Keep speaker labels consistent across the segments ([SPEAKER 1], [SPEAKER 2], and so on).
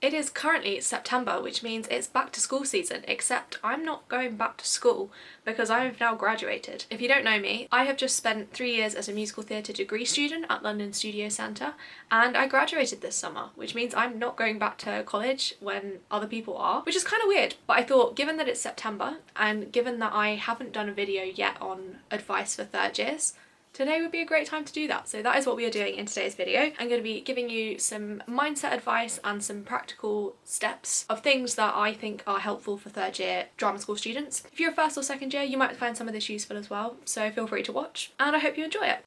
[SPEAKER 1] It is currently September, which means it's back to school season, except I'm not going back to school because I have now graduated. If you don't know me, I have just spent 3 years as a musical theatre degree student at London Studio Centre, and I graduated this summer, which means I'm not going back to college when other people are, which is kind of weird. But I thought, given that it's September, and given that I haven't done a video yet on advice for third years, today would be a great time to do that. So that is what we are doing in today's video. I'm going to be giving you some mindset advice and some practical steps of things that I think are helpful for third year drama school students. If you're a first or second year, you might find some of this useful as well, so feel free to watch, and I hope you enjoy it.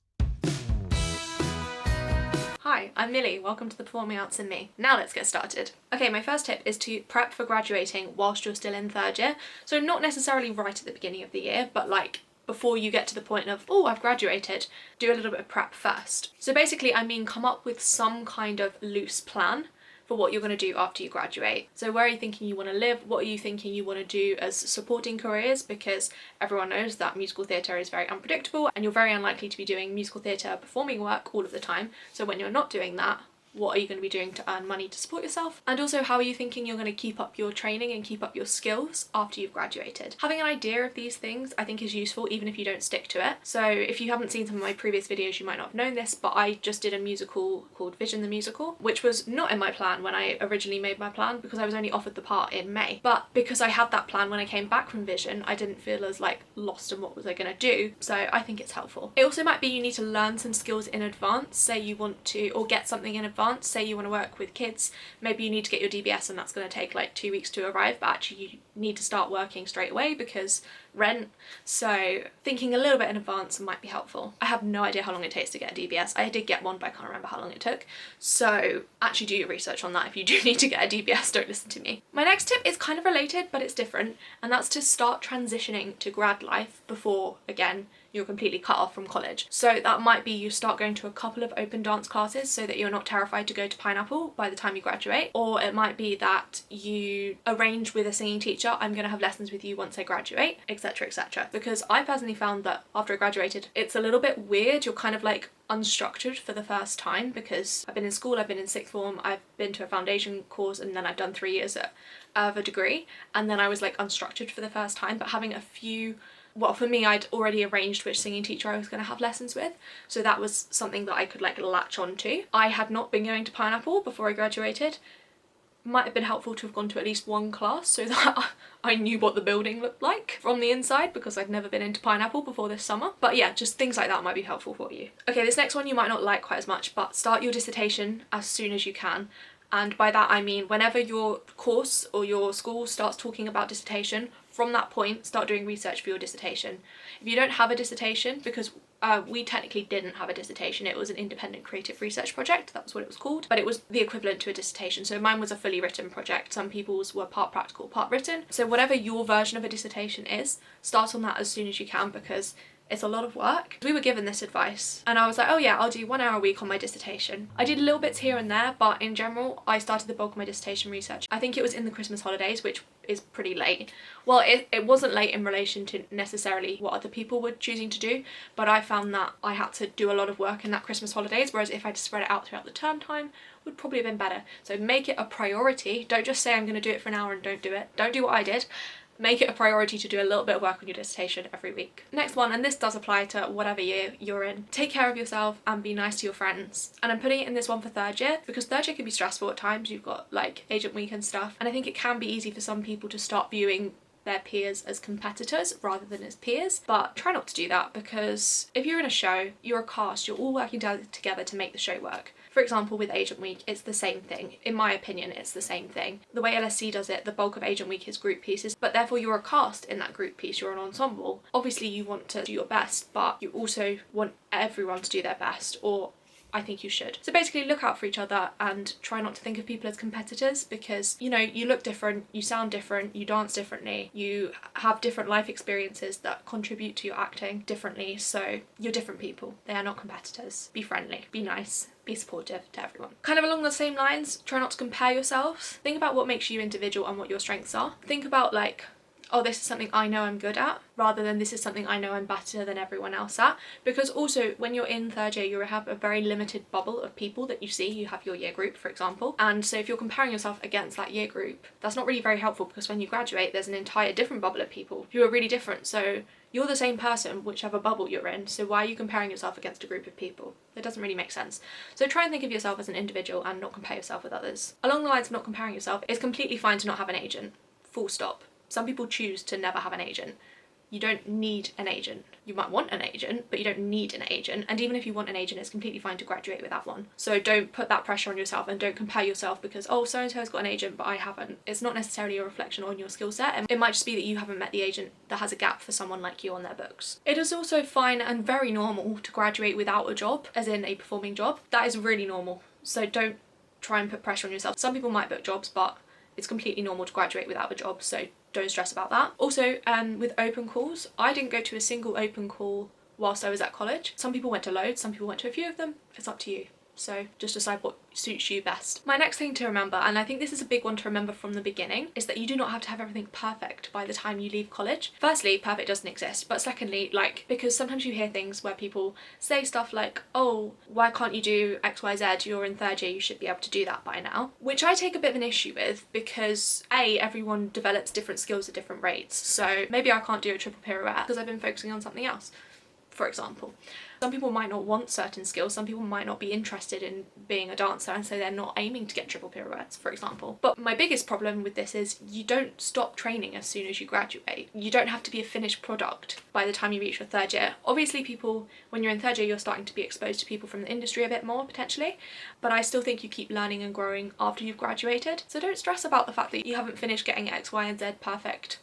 [SPEAKER 1] Hi, I'm Millie, welcome to the Performing Arts and Me. Now let's get started. Okay, my first tip is to prep for graduating whilst you're still in third year. So not necessarily right at the beginning of the year, but like before you get to the point of, oh, I've graduated, do a little bit of prep first. So basically, I mean, come up with some kind of loose plan for what you're going to do after you graduate. So where are you thinking you want to live? What are you thinking you want to do as supporting careers? Because everyone knows that musical theatre is very unpredictable and you're very unlikely to be doing musical theatre performing work all of the time. So when you're not doing that, what are you going to be doing to earn money to support yourself? And also, how are you thinking you're going to keep up your training and keep up your skills after you've graduated? Having an idea of these things I think is useful even if you don't stick to it. So if you haven't seen some of my previous videos, you might not have known this, but I just did a musical called Vision the Musical, which was not in my plan when I originally made my plan because I was only offered the part in May. But because I had that plan when I came back from Vision, I didn't feel as like lost in what was I going to do. So I think it's helpful. It also might be you need to learn some skills in advance. Say you want to, or get something in advance. Say you want to work with kids, maybe you need to get your DBS and that's going to take like 2 weeks to arrive, but actually you need to start working straight away because rent. So thinking a little bit in advance might be helpful. I have no idea how long it takes to get a DBS. I did get one, but I can't remember how long it took. So actually do your research on that. If you do need to get a DBS, don't listen to me. My next tip is kind of related, but it's different, and that's to start transitioning to grad life before, again, you're completely cut off from college. So that might be you start going to a couple of open dance classes so that you're not terrified to go to Pineapple by the time you graduate. Or it might be that you arrange with a singing teacher, I'm going to have lessons with you once I graduate, etc, etc. Because I personally found that after I graduated, it's a little bit weird. You're kind of like unstructured for the first time because I've been in school, I've been in sixth form, I've been to a foundation course, and then I've done 3 years of a degree, and then I was like unstructured for the first time. But having a few, well, for me, I'd already arranged which singing teacher I was going to have lessons with, so that was something that I could like latch on to. I had not been going to Pineapple before I graduated. Might have been helpful to have gone to at least one class so that I knew what the building looked like from the inside because I'd never been into Pineapple before this summer. But yeah, just things like that might be helpful for you. Okay, this next one you might not like quite as much, but start your dissertation as soon as you can. And by that I mean whenever your course or your school starts talking about dissertation, from that point start doing research for your dissertation. If you don't have a dissertation, because we technically didn't have a dissertation, it was an independent creative research project, that's what it was called, but it was the equivalent to a dissertation. So mine was a fully written project, some people's were part practical, part written. So whatever your version of a dissertation is, start on that as soon as you can because it's a lot of work. We were given this advice and I was like, oh yeah, I'll do 1 hour a week on my dissertation. I did little bits here and there, but in general, I started the bulk of my dissertation research. I think it was in the Christmas holidays, which is pretty late. Well, it wasn't late in relation to necessarily what other people were choosing to do, but I found that I had to do a lot of work in that Christmas holidays, whereas if I'd spread it out throughout the term time, would probably have been better. So make it a priority. Don't just say I'm going to do it for an hour and don't do it. Don't do what I did. Make it a priority to do a little bit of work on your dissertation every week. Next one, and this does apply to whatever year you're in, take care of yourself and be nice to your friends. And I'm putting it in this one for third year because third year can be stressful at times. You've got like agent week and stuff, and I think it can be easy for some people to start viewing their peers as competitors rather than as peers, but try not to do that because if you're in a show, you're a cast, you're all working together to make the show work. For example, with Agent Week, it's the same thing. In my opinion, it's the same thing. The way LSC does it, the bulk of Agent Week is group pieces, but therefore you're a cast in that group piece, you're an ensemble. Obviously you want to do your best, but you also want everyone to do their best, or I think you should. So basically look out for each other and try not to think of people as competitors because, you know, you look different, you sound different, you dance differently, you have different life experiences that contribute to your acting differently, so you're different people. They are not competitors. Be friendly, be nice, be supportive to everyone. Kind of along the same lines, try not to compare yourselves. Think about what makes you individual and what your strengths are. Think about like, oh, this is something I know I'm good at, rather than this is something I know I'm better than everyone else at. Because also when you're in third year, you have a very limited bubble of people that you see. You have your year group, for example, and so if you're comparing yourself against that year group, that's not really very helpful, because when you graduate there's an entire different bubble of people who are really different. So you're the same person whichever bubble you're in, so why are you comparing yourself against a group of people? It doesn't really make sense. So try and think of yourself as an individual and not compare yourself with others. Along the lines of not comparing yourself, it's completely fine to not have an agent. Full stop. Some people choose to never have an agent. You don't need an agent. You might want an agent, but you don't need an agent. And even if you want an agent, it's completely fine to graduate without one. So don't put that pressure on yourself, and don't compare yourself because, oh, so-and-so's got an agent, but I haven't. It's not necessarily a reflection on your skill set, and it might just be that you haven't met the agent that has a gap for someone like you on their books. It is also fine and very normal to graduate without a job, as in a performing job. That is really normal. So don't try and put pressure on yourself. Some people might book jobs, but it's completely normal to graduate without a job, so don't stress about that. Also, with open calls, I didn't go to a single open call whilst I was at college. Some people went to loads, some people went to a few of them. It's up to you. So just decide what suits you best. My next thing to remember, and I think this is a big one to remember from the beginning, is that you do not have to have everything perfect by the time you leave college. Firstly, perfect doesn't exist, but secondly, because sometimes you hear things where people say stuff like, oh, why can't you do XYZ? You're in third year, you should be able to do that by now. Which I take a bit of an issue with, because A, everyone develops different skills at different rates. So maybe I can't do a triple pirouette because I've been focusing on something else, for example. Some people might not want certain skills, some people might not be interested in being a dancer, and so they're not aiming to get triple pirouettes, for example. But my biggest problem with this is you don't stop training as soon as you graduate. You don't have to be a finished product by the time you reach your third year. Obviously people, when you're in third year, you're starting to be exposed to people from the industry a bit more, potentially, but I still think you keep learning and growing after you've graduated. So don't stress about the fact that you haven't finished getting X, Y, and Z perfect,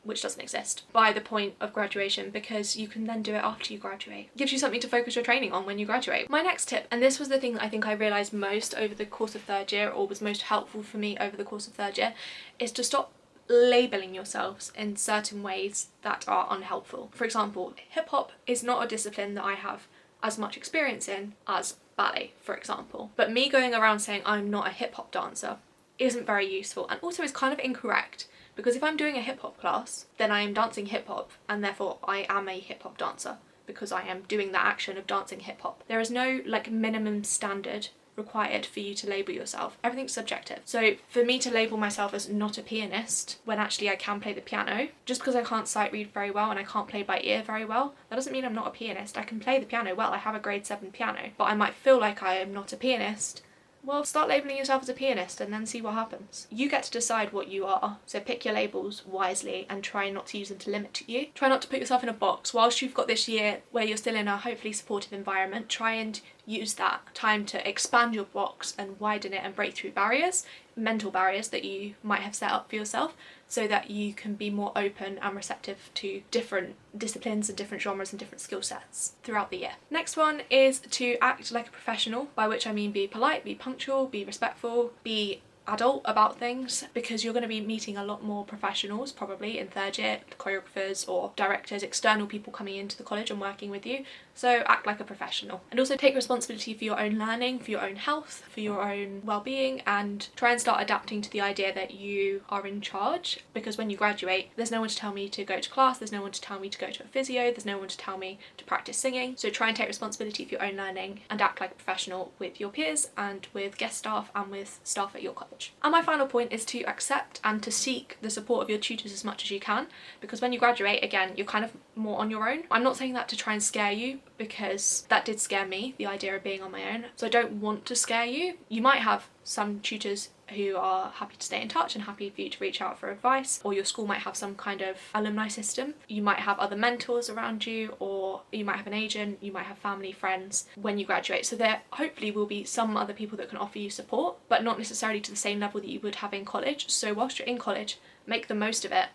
[SPEAKER 1] which doesn't exist, by the point of graduation, because you can then do it after you graduate. It gives you something to focus your training on when you graduate. My next tip, and this was the thing that I think I realised most over the course of third year, or was most helpful for me over the course of third year, is to stop labelling yourselves in certain ways that are unhelpful. For example, hip hop is not a discipline that I have as much experience in as ballet, for example. But me going around saying I'm not a hip hop dancer isn't very useful, and also is kind of incorrect. Because if I'm doing a hip hop class, then I am dancing hip hop, and therefore I am a hip hop dancer because I am doing the action of dancing hip hop. There is no minimum standard required for you to label yourself. Everything's subjective. So for me to label myself as not a pianist when actually I can play the piano, just because I can't sight read very well and I can't play by ear very well, that doesn't mean I'm not a pianist. I can play the piano well. I have a grade 7 piano, but I might feel like I am not a pianist. Well, start labelling yourself as a pianist and then see what happens. You get to decide what you are, so pick your labels wisely and try not to use them to limit you. Try not to put yourself in a box. Whilst you've got this year where you're still in a hopefully supportive environment, try and use that time to expand your box and widen it and break through barriers, mental barriers that you might have set up for yourself, so that you can be more open and receptive to different disciplines and different genres and different skill sets throughout the year. Next one is to act like a professional, by which I mean be polite, be punctual, be respectful, be adult about things, because you're going to be meeting a lot more professionals probably in third year, choreographers or directors, external people coming into the college and working with you. So act like a professional, and also take responsibility for your own learning, for your own health, for your own well-being, and try and start adapting to the idea that you are in charge, because when you graduate there's no one to tell me to go to class, there's no one to tell me to go to a physio, there's no one to tell me to practice singing. So try and take responsibility for your own learning and act like a professional with your peers and with guest staff and with staff at your college. And my final point is to accept and to seek the support of your tutors as much as you can, because when you graduate, again, you're kind of more on your own. I'm not saying that to try and scare you, because that did scare me, the idea of being on my own. So I don't want to scare you. You might have some tutors who are happy to stay in touch and happy for you to reach out for advice, or your school might have some kind of alumni system. You might have other mentors around you, or you might have an agent, you might have family, friends when you graduate. So there hopefully will be some other people that can offer you support, but not necessarily to the same level that you would have in college. So whilst you're in college, make the most of it.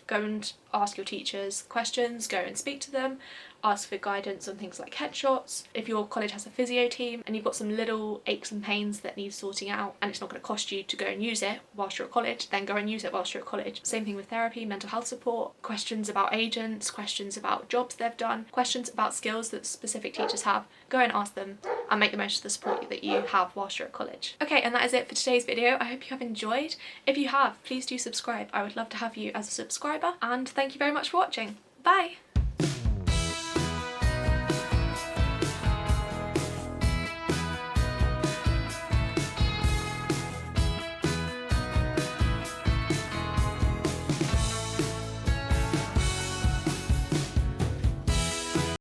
[SPEAKER 1] Go and ask your teachers questions, go and speak to them, ask for guidance on things like headshots. If your college has a physio team and you've got some little aches and pains that need sorting out and it's not going to cost you to go and use it whilst you're at college, then go and use it whilst you're at college. Same thing with therapy, mental health support, questions about agents, questions about jobs they've done, questions about skills that specific teachers have. Go and ask them and make the most of the support that you have whilst you're at college. Okay, and that is it for today's video. I hope you have enjoyed. If you have, please do subscribe. I would love to have you as a subscriber, and thank you very much for watching. Bye!